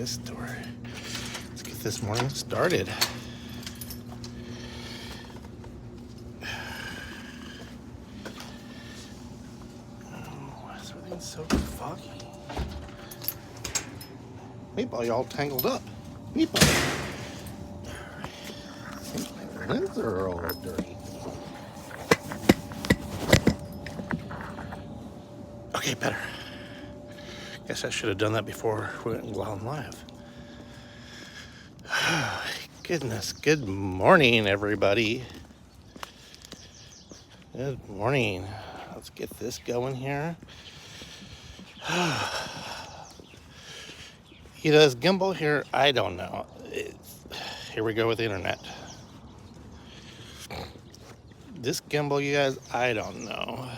this door. Let's get this morning started. Everything's so foggy. Meatball, y'all tangled up. Meatball. My lens are all dirty. Okay, better. Guess I should have done that before we went on live. Goodness, good morning, everybody. Good morning. Let's get this going here. He does gimbal here? I don't know. Here we go with the internet. This gimbal, you guys, I don't know.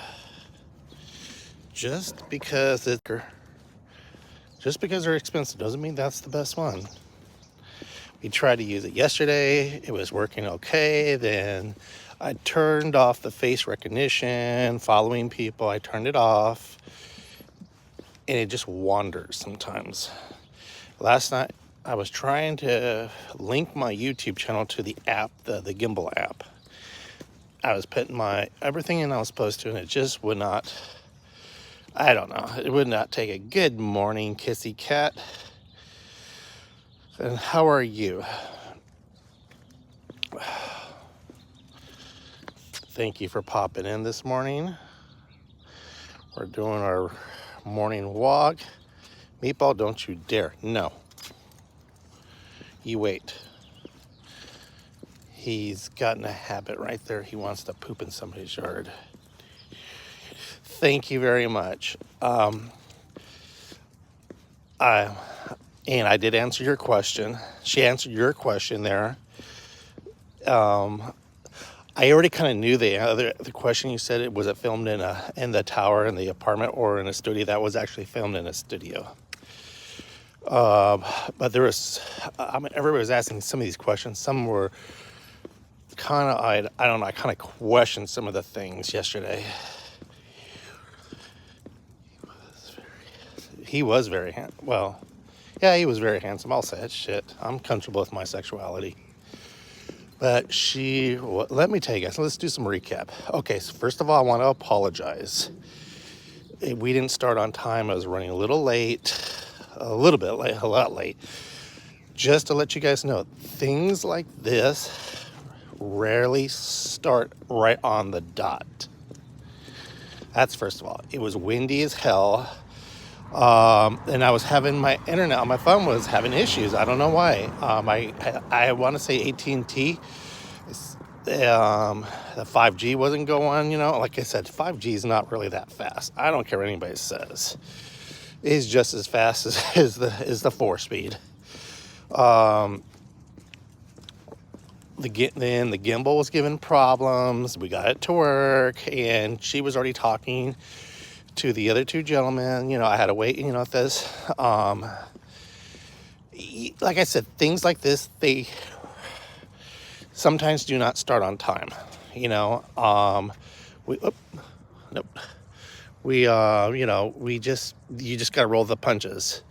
Just because they're expensive doesn't mean that's the best one. We tried to use it yesterday. It was working okay. Then I turned off the face recognition, following people. I turned it off, and it just wanders sometimes. Last night, I was trying to link my YouTube channel to the app, the gimbal app. I was putting everything in I was supposed to, and it just would not. I don't know. It would not take a good morning, kissy cat. And how are you? Thank you for popping in this morning. We're doing our morning walk. Meatball, don't you dare. No. You wait. He's gotten a habit right there. He wants to poop in somebody's yard. Thank you very much. And I did answer your question. She answered your question there. I already kind of knew the question you said. Was it filmed in the tower in the apartment or in a studio? That was actually filmed in a studio. But there was, everybody was asking some of these questions. Some were kind of, I don't know, I kind of questioned some of the things yesterday. He was very handsome. Well, yeah, he was very handsome. I'll say it. Shit, I'm comfortable with my sexuality. But let me tell you guys, let's do some recap. Okay, so first of all, I want to apologize. We didn't start on time. I was running a little late, a lot late. Just to let you guys know, things like this rarely start right on the dot. That's first of all. It was windy as hell. And I was having my internet on my phone was having issues. I don't know why. I want to say AT&T, the 5G wasn't going, like I said, 5G is not really that fast. I don't care what anybody says. It's just as fast as the 4-speed. The gimbal was giving problems. We got it to work, and she was already talking to the other two gentlemen. I had to wait, at this. Like I said, things like this, they sometimes do not start on time. You just got to roll the punches.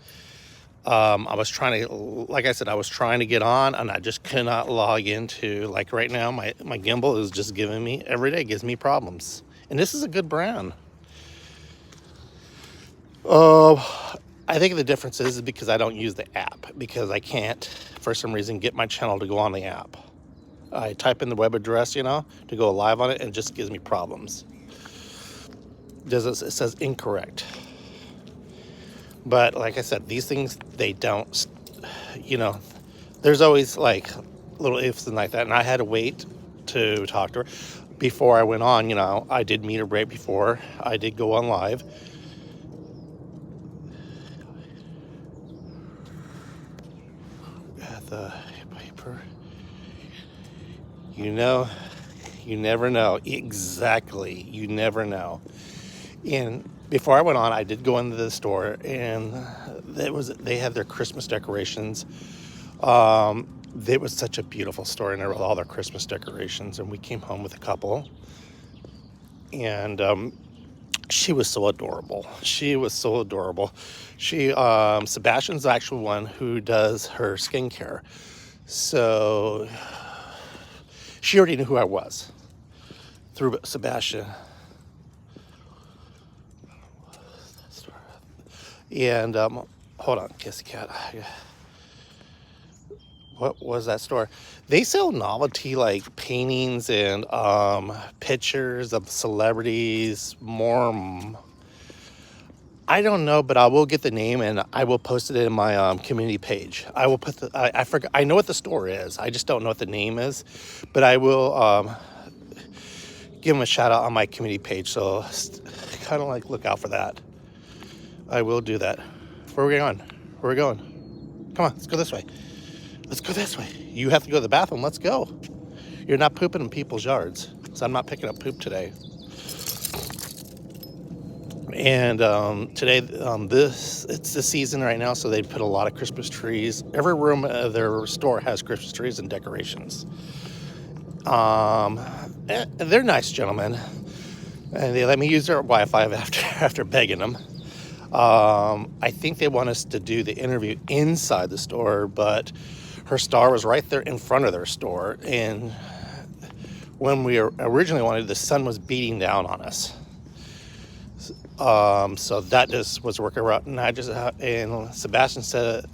I was trying to get on, and I just could not log into, like right now, my gimbal is just giving me, every day gives me problems. And this is a good brand. I think the difference is because I don't use the app, because I can't, for some reason, get my channel to go on the app. I type in the web address, to go live on it, and it just gives me problems. It says incorrect. But like I said, these things, they don't, there's always like little ifs and like that. And I had to wait to talk to her before I went on. I did meet her right before I did go on live. The paper, you never know. Exactly, you never know. And before I went on, I did go into the store, and they had their Christmas decorations. It was such a beautiful store in there with all their Christmas decorations, and we came home with a couple. And She was so adorable. She was so adorable. She, Sebastian's the actual one who does her skincare. So she already knew who I was through Sebastian. And, hold on, Kissy Cat. What was that store? They sell novelty like paintings and pictures of celebrities. More, I don't know, but I will get the name and I will post it in my community page. I will put the. I forgot. I know what the store is. I just don't know what the name is, but I will give them a shout out on my community page. So kind of like look out for that. I will do that. Where are we going? Where are we going? Come on, let's go this way. Let's go this way. You have to go to the bathroom. Let's go. You're not pooping in people's yards. So I'm not picking up poop today. And today, it's the season right now, so they put a lot of Christmas trees. Every room of their store has Christmas trees and decorations. They're nice gentlemen. And they let me use their Wi-Fi after begging them. I think they want us to do the interview inside the store, but her star was right there in front of their store. And when we originally wanted, the sun was beating down on us. So that just was working out. And and Sebastian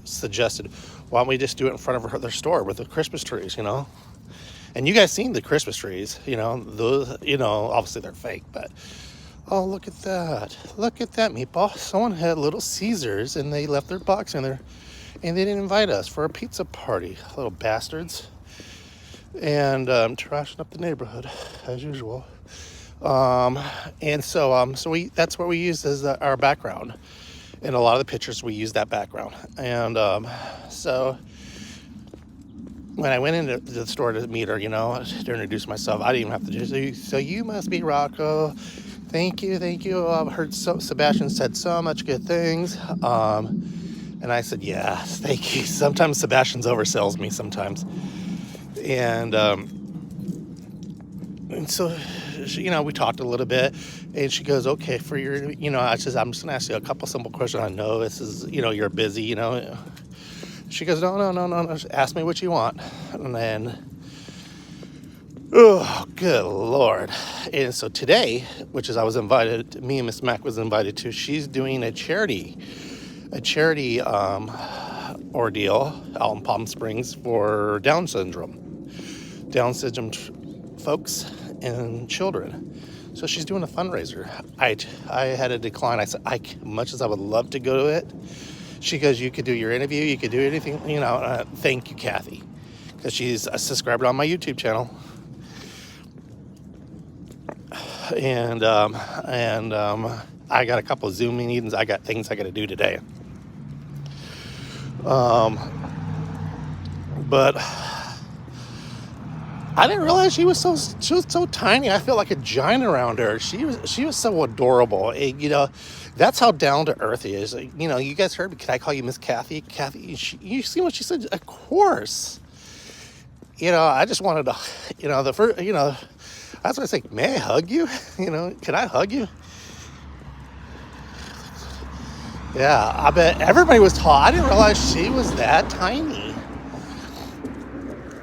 suggested, why don't we just do it in front of their store with the Christmas trees, you know? And you guys seen the Christmas trees, you know, those, you know, obviously they're fake, but oh, look at that. Look at that, Meatball. Someone had Little Caesars and they left their box in there and they didn't invite us for a pizza party. Little bastards. And trashing up the neighborhood as usual. And so that's what we used as our background. In a lot of the pictures, we use that background. And so when I went into the store to meet her, you know, to introduce myself, I didn't even have to do so. You must be Rocco. Thank you. I've heard Sebastian said so much good things. And I said, yes, thank you. Sometimes Sebastian's oversells me sometimes. And so, she, you know, we talked a little bit, and she goes, okay, for your, you know, I'm just going to ask you a couple simple questions. I know this is, you know, you're busy, you know. She goes, no, just ask me what you want. And then, oh, good Lord. And so today, which is I was invited, me and Miss Mac was invited to, she's doing a charity ordeal out in Palm Springs for Down syndrome folks and children. So she's doing a fundraiser. I had to decline. I said, much as I would love to go to it, she goes, you could do your interview, you could do anything, you know. Thank you, Kathy, because she's a subscriber on my YouTube channel. And I got a couple of Zoom meetings. I got things I got to do today. But I didn't realize she was so tiny. I felt like a giant around her. She was so adorable. And, you know, that's how down to earth he is. You know, you guys heard me. Can I call you Miss Kathy? Kathy, you see what she said? Of course. You know, I just wanted to, you know, the first, you know, I was going to say, may I hug you? You know, can I hug you? Yeah, I bet everybody was tall. I didn't realize she was that tiny.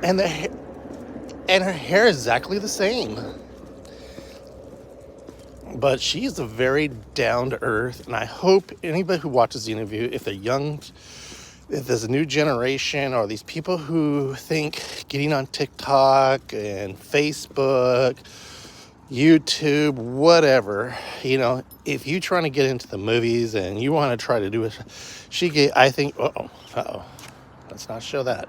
And her hair is exactly the same. But she's a very down-to-earth, and I hope anybody who watches the interview, if they're young, if there's a new generation, or these people who think getting on TikTok and Facebook, YouTube, whatever, you know, if you're trying to get into the movies and you want to try to do it, I think, let's not show that.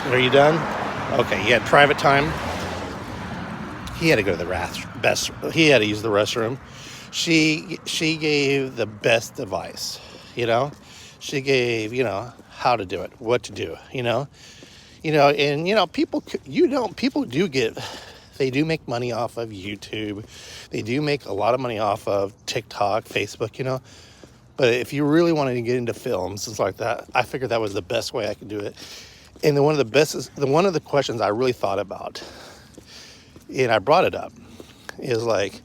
Are you done? Okay, he had private time. He had to go to he had to use the restroom. She gave the best advice, you know. She gave, you know, how to do it, what to do, you know, and, you know, people they do make money off of YouTube. They do make a lot of money off of TikTok, Facebook, you know. But if you really wanted to get into films, it's like that. I figured that was the best way I could do it. And then one of the questions I really thought about, and I brought it up, is like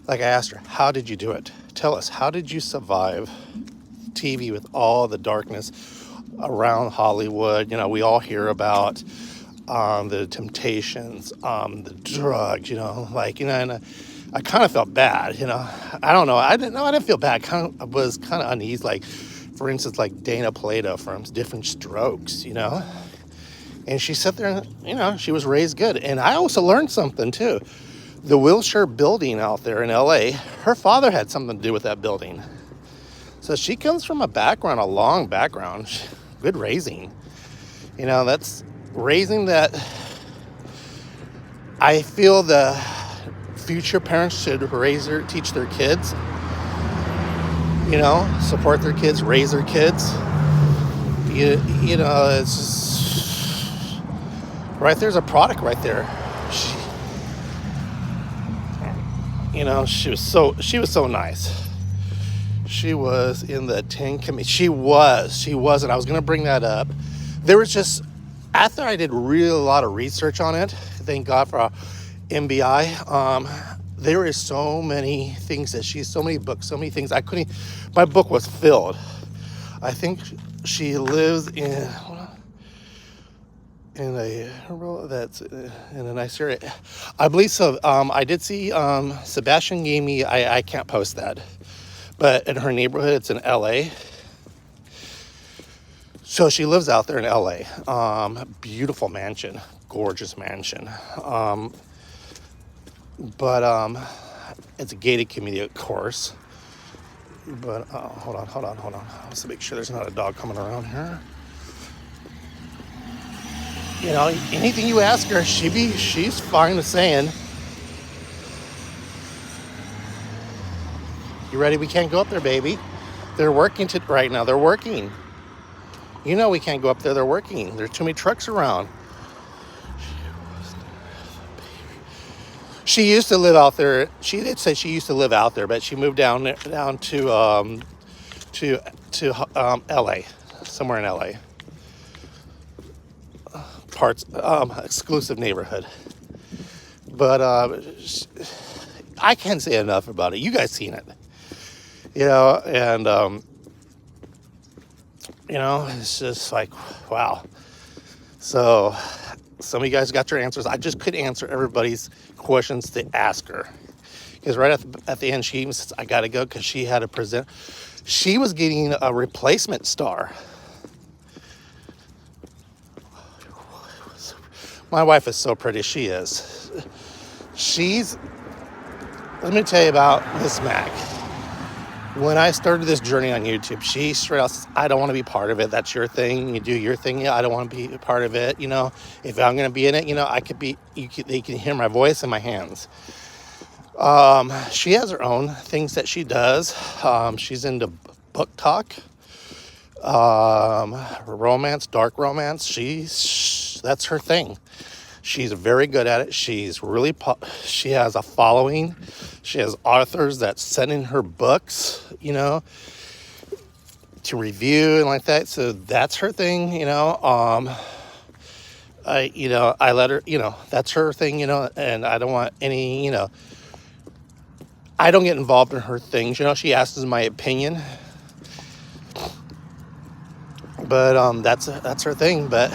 I asked her, how did you do it? Tell us, how did you survive TV with all the darkness around Hollywood? You know, we all hear about the temptations, the drugs, you know, like, you know, and I kind of felt bad, you know. I don't know. I didn't feel bad. I was kind of uneasy. Like, for instance, like Dana Plato from Different Strokes, you know. And she sat there and, you know, she was raised good. And I also learned something, too. The Wilshire building out there in LA, her father had something to do with that building. So she comes from a long background, good raising. You know, that's raising that I feel the future parents should teach their kids, you know, support their kids, raise their kids. You know, it's just, right there's a product right there. You know, she was so nice. She was in the 10 committee. She was, and I was going to bring that up. There was just, after I did really a lot of research on it, thank God for MBI, there is so many things so many books, so many things. My book was filled. I think she lives in a nice area. I believe so. I did see Sebastian gave me, I can't post that, but in her neighborhood, it's in LA. So she lives out there in LA. Beautiful mansion, gorgeous mansion. But it's a gated community, of course. But hold on. Let's make sure there's not a dog coming around here. You know, anything you ask her, she's fine with saying. You ready? We can't go up there, baby. They're working right now. They're working. You know we can't go up there. They're working. There's too many trucks around. She used to live out there. She did say she used to live out there, but she moved down to LA, somewhere in LA. Exclusive neighborhood. But I can't say enough about it. You guys seen it. You know, and you know, it's just like, wow. So some of you guys got your answers. I just couldn't answer everybody's questions to ask her, because right at the end she even says I gotta go because she had to present. She was getting a replacement star. My wife is so pretty. She is. Let me tell you about Miss Mac. When I started this journey on YouTube, she straight out says, I don't want to be part of it. That's your thing. You do your thing. Yeah, I don't want to be a part of it. You know, if I'm going to be in it, you know, they can hear my voice and my hands. She has her own things that she does. She's into book talk, romance, dark romance. That's her thing. She's very good at it. She's really, she has a following. She has authors that send in her books, you know, to review and like that. So that's her thing, you know. I let her, you know, that's her thing, you know, and I don't want any, you know, I don't get involved in her things. You know, she asks my opinion, but that's her thing. But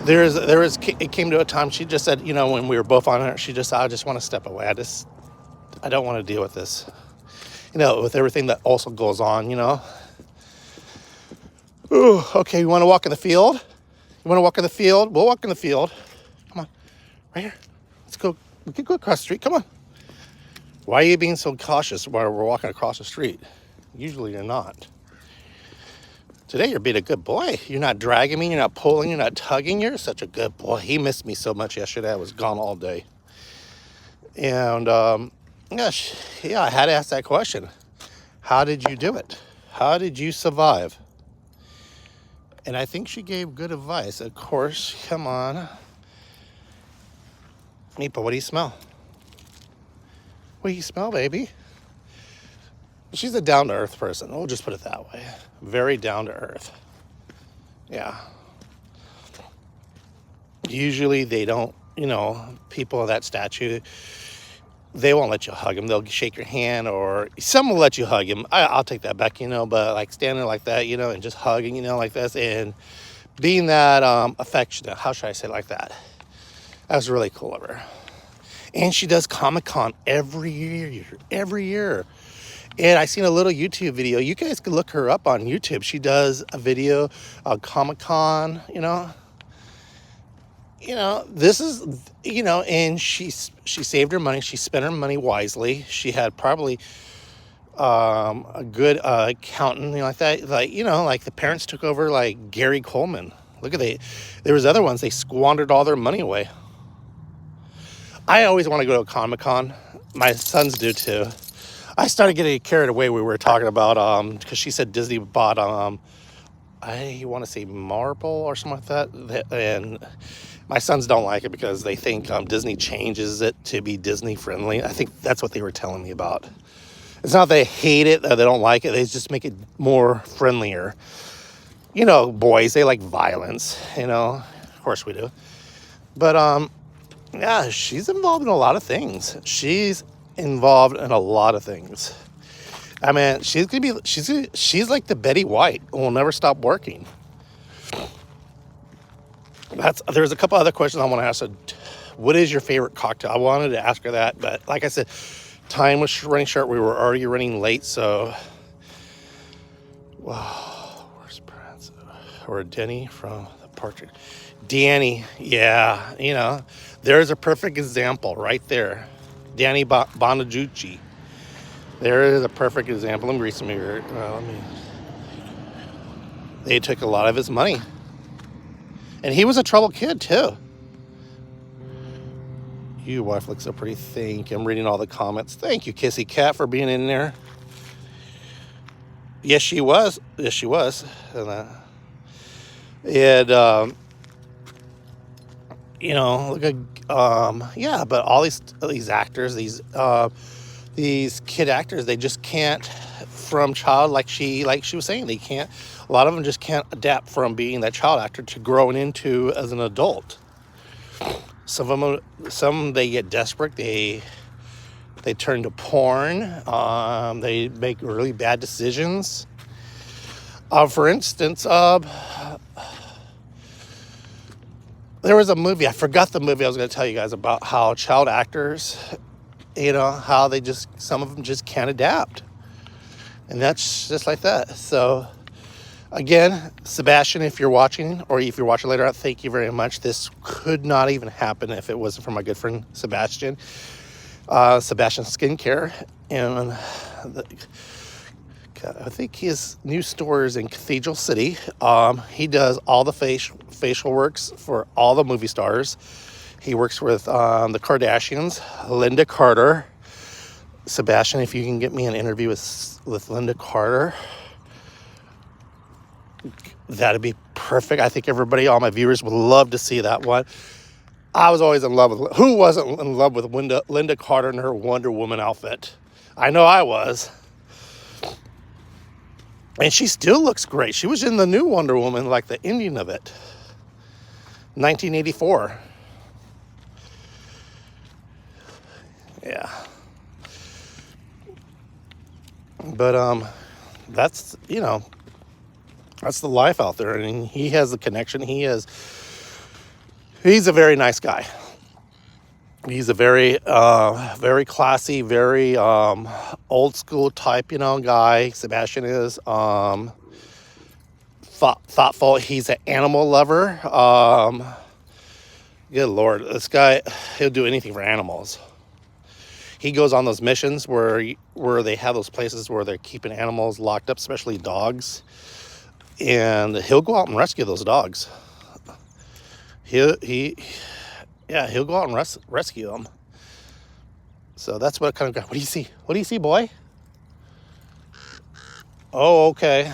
it came to a time she just said, you know, when we were both on it, she just said, I just want to step away. I don't want to deal with this, you know, with everything that also goes on, you know. Ooh, okay, you want to walk in the field? You want to walk in the field? We'll walk in the field. Come on, right here. Let's go. We can go across the street. Come on. Why are you being so cautious while we're walking across the street? Usually you're not. Today you're being a good boy. You're not dragging me. You're not pulling. You're not tugging. You're such a good boy. He missed me so much yesterday. I was gone all day. And, yeah, I had to ask that question. How did you do it? How did you survive? And I think she gave good advice. Of course, come on. Meepa, what do you smell? What do you smell, baby? She's a down-to-earth person. We'll just put it that way. Very down-to-earth. Yeah. Usually they don't, people of that stature, they won't let you hug them. They'll shake your hand, or some will let you hug him. I'll take that back, but like standing like that, and just hugging, like this, and being that affectionate, how should I say it like that? That was really cool of her. And she does Comic-Con every year. And I seen a little YouTube video. You guys can look her up on YouTube. She does a video on Comic-Con, this is, and she saved her money. She spent her money wisely. She had probably a good accountant, like that. Like the parents took over, like Gary Coleman. Look at there was other ones. They squandered all their money away. I always want to go to a Comic-Con. My sons do too. I started getting carried away. We were talking about because she said Disney bought I want to say Marvel or something like that, and my sons don't like it because they think Disney changes it to be Disney friendly. I think that's what they were telling me about. It's not they hate it or they don't like it. They just make it more friendlier. Boys, they like violence. Of course we do. But yeah, she's involved in a lot of things. She's I mean, she's like the Betty White who will never stop working. There's a couple other questions I want to ask her. What is your favorite cocktail? I wanted to ask her that, but like I said, time was running short. We were already running late, so. Wow, where's Prince? Or Denny from the Partridge. Danny, yeah, there's a perfect example right there. Danny Bonaducci. There is a perfect example. Let me read some of your. They took a lot of his money, and he was a troubled kid too. Your wife looks so pretty. Thank you. I'm reading all the comments. Thank you, Kissy Cat, for being in there. Yes, she was. And look at yeah. But all these actors, these kid actors, they just can't, from child, like she was saying, they can't. A lot of them just can't adapt from being that child actor to growing into as an adult. Some they get desperate. They turn to porn. They make really bad decisions. For instance, there was a movie. I forgot the movie I was going to tell you guys about, how child actors, how some of them just can't adapt. And that's just like that. So, again, Sebastian, if you're watching, or if you're watching later on, thank you very much. This could not even happen if it wasn't for my good friend Sebastian. Sebastian Skincare. And I think his new store is in Cathedral City. He does all the facial works for all the movie stars. He works with the Kardashians, Linda Carter. Sebastian, if you can get me an interview with Linda Carter, that'd be perfect. I think all my viewers would love to see that one. I was always in love with, who wasn't in love with Linda Carter and her Wonder Woman outfit? I know I was. And she still looks great. She was in the new Wonder Woman, like the ending of it. 1984. Yeah. But that's that's the life out there, and he has the connection. He's a very nice guy. He's a very very classy, very old school type guy. Sebastian is thoughtful. He's an animal lover. Good Lord, this guy, he'll do anything for animals. He goes on those missions where they have those places where they're keeping animals locked up, especially dogs. And he'll go out and rescue those dogs. He'll go out and rescue them. So that's what kind of guy. What do you see? What do you see, boy? Oh, okay.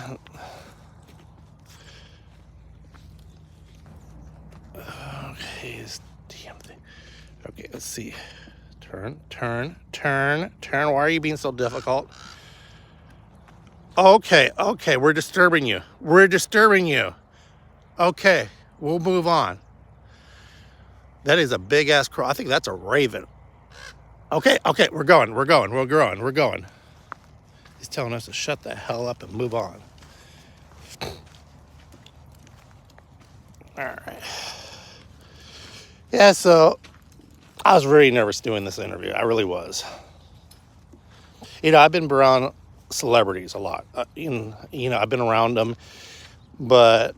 Okay, this damn thing. Okay, let's see. Turn. Why are you being so difficult? Okay, we're disturbing you. Okay, we'll move on. That is a big ass crow. I think that's a raven. Okay, we're going. He's telling us to shut the hell up and move on. All right. Yeah, so I was really nervous doing this interview. I really was. I've been around celebrities a lot. I've been around them, but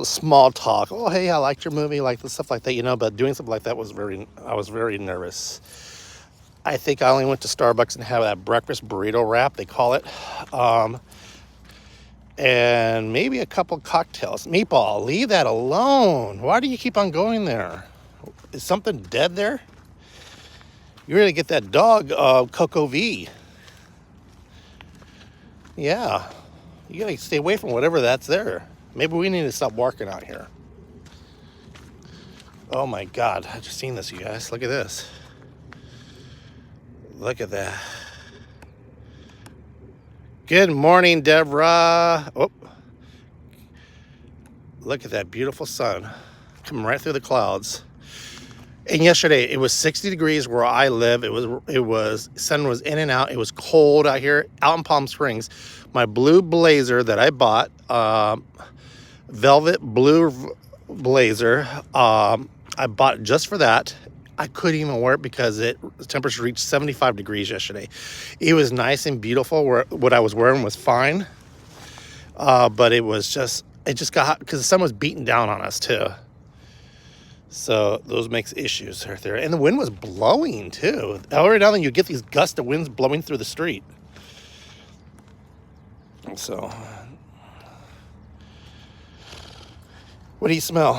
small talk. Oh, hey, I liked your movie, like the stuff like that. But doing something like that I was very nervous. I think I only went to Starbucks and had that breakfast burrito wrap, they call it, and maybe a couple cocktails. Meatball, leave that alone. Why do you keep on going there? Is something dead there? You really get that dog, Coco V. Yeah, you gotta stay away from whatever that's there. Maybe we need to stop walking out here. Oh my God, I just seen this, you guys. Look at this. Look at that. Good morning, Deborah. Oh, look at that beautiful sun coming right through the clouds. And yesterday it was 60 degrees where I live. It was sun was in and out. It was cold out here, out in Palm Springs. My blue blazer that I bought, velvet blue blazer, I bought just for that. I couldn't even wear it because the temperature reached 75 degrees yesterday. It was nice and beautiful. What I was wearing was fine, but it just got hot because the sun was beating down on us too. So those makes issues right there. And the wind was blowing too. Every now and then you get these gusts of winds blowing through the street. So, what do you smell?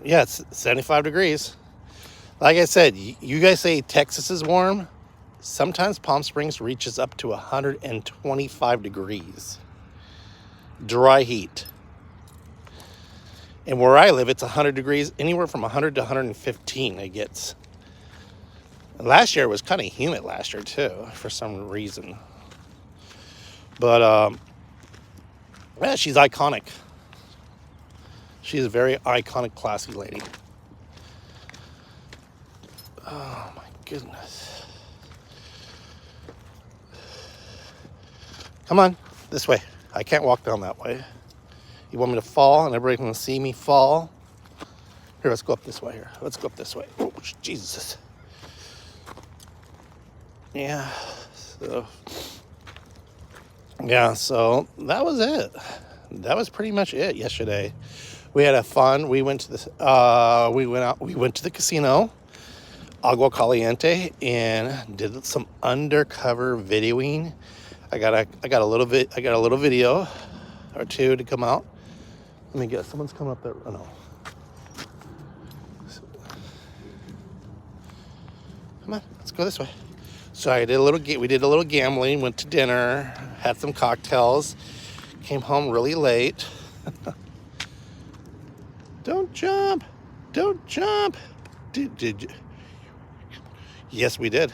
Yeah, it's 75 degrees. Like I said, you guys say Texas is warm. Sometimes Palm Springs reaches up to 125 degrees. Dry heat. And where I live, it's 100 degrees, anywhere from 100 to 115 it gets. Last year it was kind of humid last year too, for some reason. But, yeah, she's iconic. She's a very iconic, classy lady. Oh my goodness. Come on, this way. I can't walk down that way. You want me to fall and everybody can see me fall? Here, let's go up this way here. Let's go up this way. Oh, Jesus. Yeah, so that was it. That was pretty much it yesterday. We had a fun. We went to the casino, Agua Caliente, and did some undercover videoing. I got a little video or two to come out. Let me guess. Someone's coming up there. Oh no. Come on, let's go this way. So we did a little gambling, went to dinner, had some cocktails, came home really late. Don't jump. Did you? Yes, we did.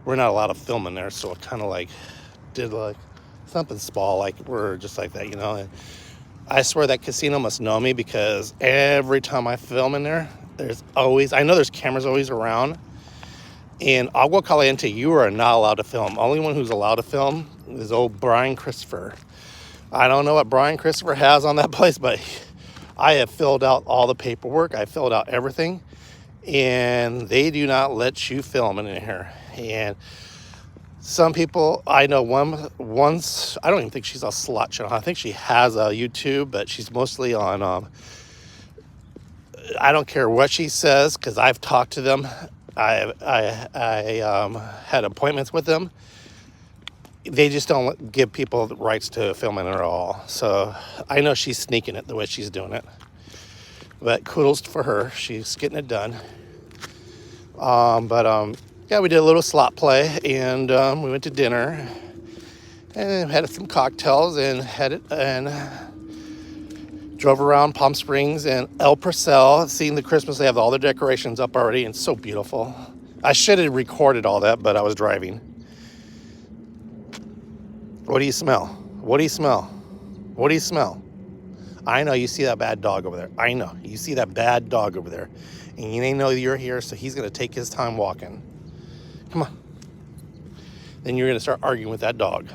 We're not allowed to film in there, so it kind of did something small, we're just like that, And I swear that casino must know me because every time I film in there, I know there's cameras always around. In Agua Caliente, you are not allowed to film. Only one who's allowed to film is old Brian Christopher. I don't know what Brian Christopher has on that place, but I have filled out all the paperwork. I filled out everything, and they do not let you film in here. And some people, I know once, I don't even think she's a slot channel. I think she has a YouTube, but she's mostly on, I don't care what she says, because I've talked to them. I had appointments with them. They just don't give people the rights to film it at all. So I know she's sneaking it the way she's doing it. But kudos for her. She's getting it done. Yeah, we did a little slot play, and we went to dinner and had some cocktails and drove around Palm Springs and El Purcell, seeing the Christmas. They have all the decorations up already, and it's so beautiful. I should have recorded all that, but I was driving. What do you smell? What do you smell? I know you see that bad dog over there. I know you see that bad dog over there. And you ain't know you're here, so he's going to take his time walking. Come on. Then you're going to start arguing with that dog.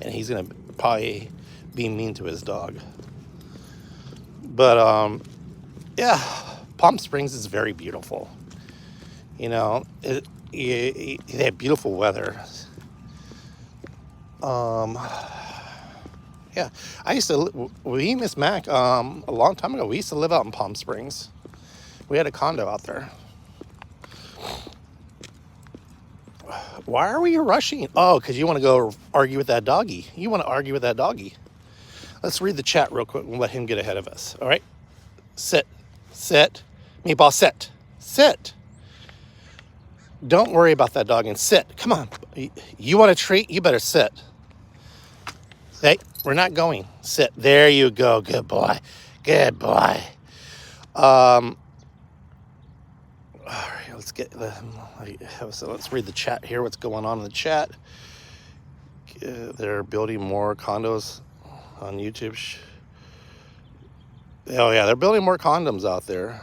And he's going to probably be mean to his dog. But, yeah, Palm Springs is very beautiful. You know, they have beautiful weather. Yeah, I used to, we, Miss Mac, a long time ago, we used to live out in Palm Springs. We had a condo out there. Why are we rushing? Oh, because you want to go argue with that doggy. You want to argue with that doggy. Let's read the chat real quick and let him get ahead of us. All right? Sit. Sit. Meatball, sit. Sit. Don't worry about that dog and sit. Come on. You want a treat? You better sit. Hey, we're not going. Sit. There you go. Good boy. Good boy. All right, let's read the chat here. What's going on in the chat? They're building more condos on YouTube. Oh yeah, they're building more condoms out there.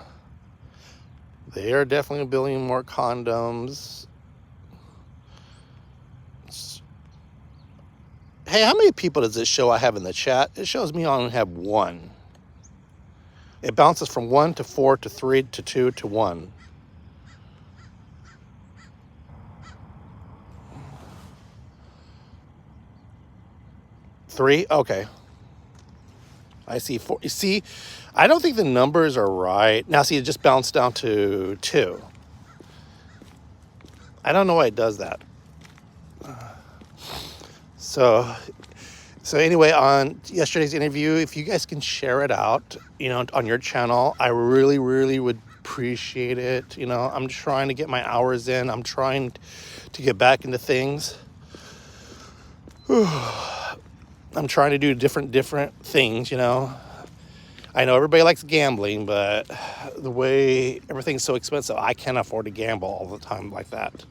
They are definitely building more condoms. Hey, how many people does this show I have in the chat? It shows me I only have one. It bounces from 1 to 4 to 3 to 2 to 1. Three? Okay. I see 4. You see, I don't think the numbers are right. Now, see, it just bounced down to 2. I don't know why it does that. So anyway, on yesterday's interview, if you guys can share it out, you know, on your channel, I really, really would appreciate it. You know, I'm trying to get my hours in. I'm trying to get back into things. I'm trying to do different things, you know. I know everybody likes gambling, but the way everything's so expensive, I can't afford to gamble all the time like that.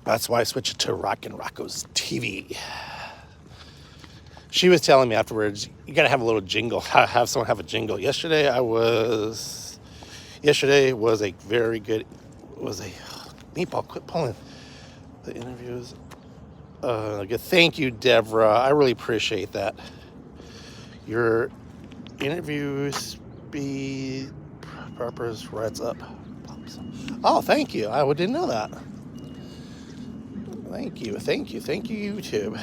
That's why I switched it to Rockin Rocco's TV. She was telling me afterwards, you gotta have a little jingle, have someone have a jingle. Yesterday was a very good, Meatball, quit pulling the interviews. Good. Thank you, Deborah. I really appreciate that. Your interview speed purpose writes up. Oh, thank you. I didn't know that. Thank you, YouTube.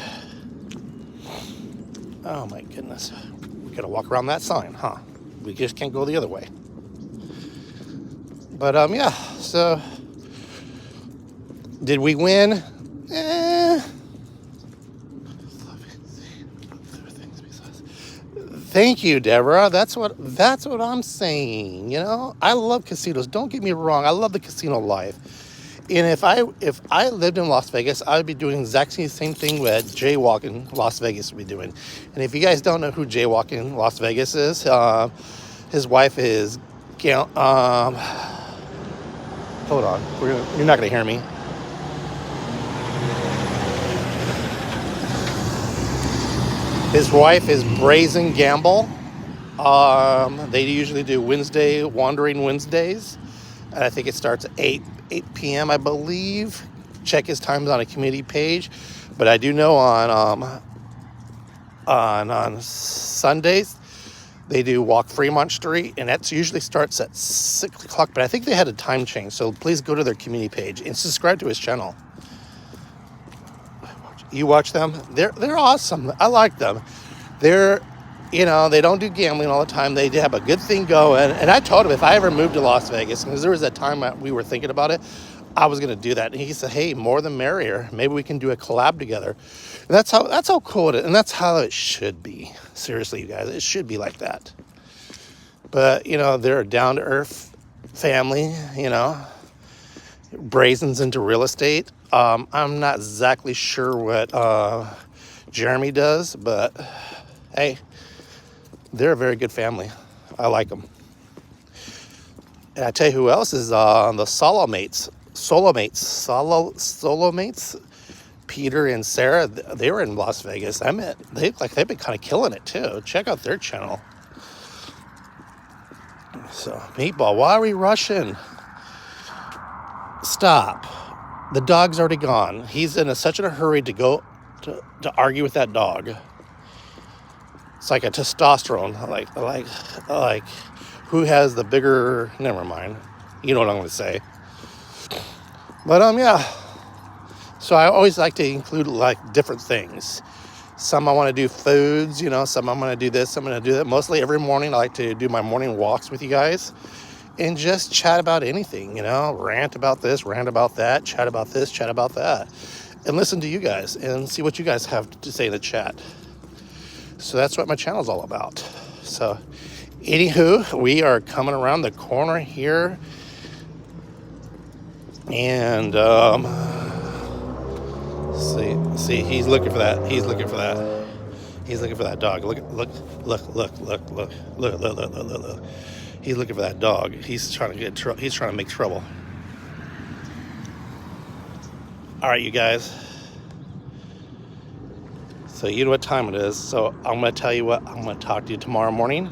Oh my goodness. We gotta walk around that sign, huh? We just can't go the other way. But yeah, so did we win? Thank you, Deborah. That's what I'm saying. You know, I love casinos. Don't get me wrong. I love the casino life. And if I lived in Las Vegas, I would be doing exactly the same thing that Jaywalking Las Vegas would be doing. And if you guys don't know who Jaywalking Las Vegas is, his wife is hold on. You're not gonna hear me. His wife is Brazen Gamble. They usually do Wandering Wednesdays. And I think it starts at 8 p.m., I believe. Check his times on a community page. But I do know on Sundays, they do Walk Fremont Street. And that usually starts at 6 o'clock. But I think they had a time change. So please go to their community page and subscribe to his channel. You watch them? They're awesome. I like them. They're, you know, they don't do gambling all the time. They have a good thing going. And I told him if I ever moved to Las Vegas, because there was that time we were thinking about it, I was going to do that. And he said, hey, more the merrier. Maybe we can do a collab together. And that's how cool it is. And that's how it should be. Seriously, you guys, it should be like that. But, you know, they're a down-to-earth family, you know. Brazen's into real estate. I'm not exactly sure what Jeremy does, but hey, they're a very good family. I like them. And I tell you who else is the Solomates. Peter and Sarah, they were in Las Vegas. I met, they look like they've been kind of killing it too. Check out their channel. So, Meatball, why are we rushing? Stop. The dog's already gone. He's in such a hurry to go to argue with that dog. It's like a testosterone. Like, who has the bigger? Never mind. You know what I'm going to say. But yeah. So I always like to include like different things. Some I want to do foods, you know. Some I'm going to do this. I'm going to do that. Mostly every morning I like to do my morning walks with you guys and just chat about anything, you know. Rant about this, rant about that, chat about this, chat about that, and listen to you guys and see what you guys have to say in the chat. So that's what my channel is all about. So anywho, we are coming around the corner here, and see, he's looking for that. He's looking for that. He's looking for that dog. Look. He's looking for that dog. He's trying to he's trying to make trouble. All right, you guys. So you know what time it is. So I'm going to tell you what. I'm going to talk to you tomorrow morning.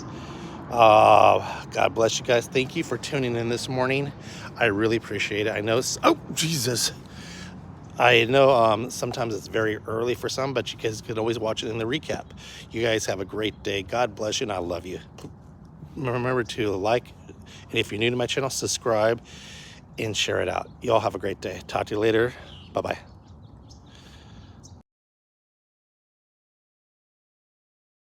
God bless you guys. Thank you for tuning in this morning. I really appreciate it. I know. Oh, Jesus. I know sometimes it's very early for some, but you guys can always watch it in the recap. You guys have a great day. God bless you, and I love you. Remember to like, and if you're new to my channel, subscribe and share it out. You all have a great day. Talk to you later. Bye-bye.